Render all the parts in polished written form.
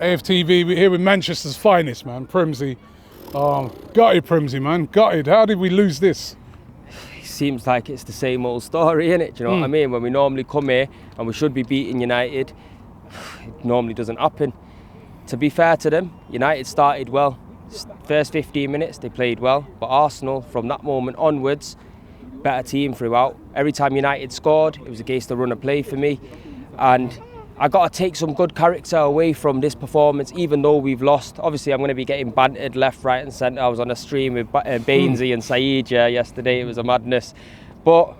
AFTV, we're here with Manchester's finest, man, Primsy. Gutted, Primsy, man, gutted. How did we lose this? Seems like it's the same old story, innit? Do you know what I mean? When we normally come here and we should be beating United, it normally doesn't happen. To be fair to them, United started well. First 15 minutes, they played well. But Arsenal, from that moment onwards, better team throughout. Every time United scored, it was against the run of play for me. And I got to take some good character away from this performance, even though we've lost. Obviously, I'm going to be getting bantered left, right and centre. I was on a stream with Bainesy and Saeed yesterday. It was a madness. But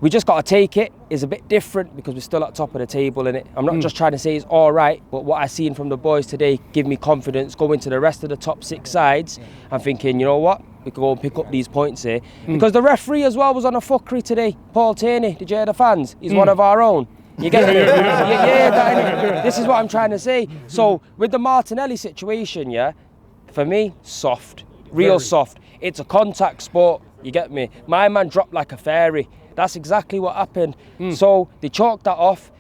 we just got to take it. It's a bit different because we're still at top of the table, innit? I'm not just trying to say it's all right, but what I've seen from the boys today give me confidence going to the rest of the top 6 sides and thinking, you know what? We can go and pick up these points here. Because the referee as well was on a fuckery today. Paul Tierney, did you hear the fans? He's one of our own. You get it? Yeah, this is what I'm trying to say. So with the Martinelli situation, for me, soft, real soft. It's a contact sport, you get me? My man dropped like a fairy. That's exactly what happened. So they chalked that off,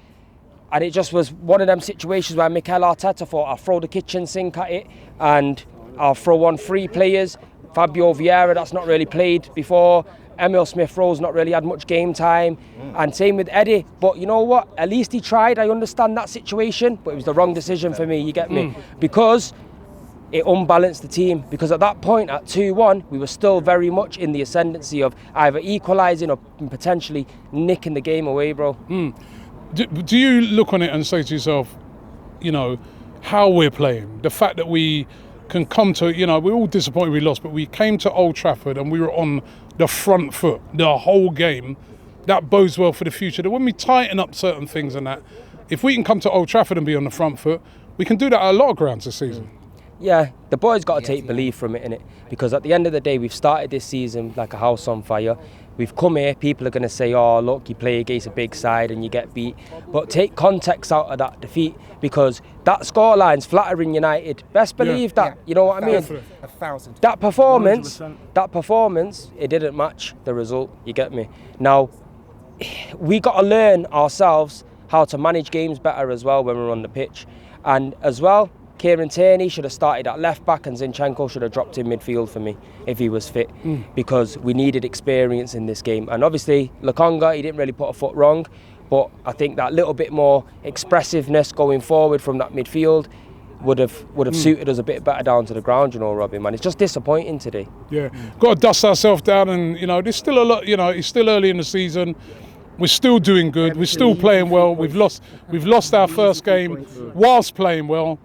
and it just was one of them situations where Mikel Arteta thought, I'll throw the kitchen sink at it and I'll throw on 3 players. Fabio Vieira, that's not really played before. Emil Smith-Rowe's not really had much game time, and same with Eddie. But you know what? At least he tried. I understand that situation, but it was the wrong decision for me, you get me? Because it unbalanced the team. Because at that point, at 2-1, we were still very much in the ascendancy of either equalising or potentially nicking the game away, bro. Do you look on it and say to yourself, you know, how we're playing, the fact that we can come to, you know, we're all disappointed we lost, but we came to Old Trafford and we were on the front foot the whole game. That bodes well for the future. That when we tighten up certain things and that, if we can come to Old Trafford and be on the front foot, we can do that at a lot of grounds this season. Yeah, the boys got to take belief from it, innit? Because at the end of the day, we've started this season like a house on fire. We've come here, people are going to say, oh, look, you play against a big side and you get beat. But take context out of that defeat, because that scoreline's flattering United. Best believe that, you know what I mean? 1,000. That performance, it didn't match the result, you get me? Now, we got to learn ourselves how to manage games better as well when we're on the pitch. And as well, Kieran Tierney should have started at left back and Zinchenko should have dropped in midfield for me if he was fit, because we needed experience in this game. And obviously, Lokonga, he didn't really put a foot wrong, but I think that little bit more expressiveness going forward from that midfield would have suited us a bit better down to the ground, you know, Robbie, man. It's just disappointing today. Yeah, got to dust ourselves down, and you know, there's still a lot. You know, it's still early in the season. We're still doing good. We're still playing well. We've lost our first game whilst playing well.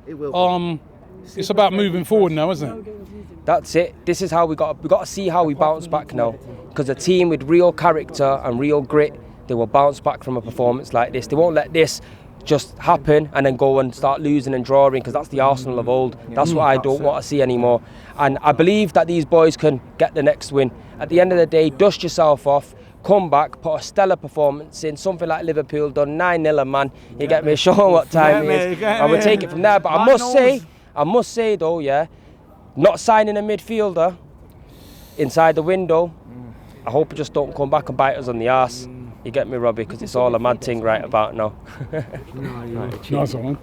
It's about moving forward now, isn't it? That's it. This is how we got to see how we bounce back now. Because a team with real character and real grit, they will bounce back from a performance like this. They won't let this just happen and then go and start losing and drawing, because that's the Arsenal of old. That's what I don't want to see anymore. And I believe that these boys can get the next win. At the end of the day, dust yourself off. Come back, put a stellar performance in, something like Liverpool done 9-0, man. You get me? Show them what time it is, and we'll take it from there. But I must say though, not signing a midfielder inside the window, I hope it just don't come back and bite us on the arse. You get me, Robbie? Because it's all a mad thing right about now. Nice one.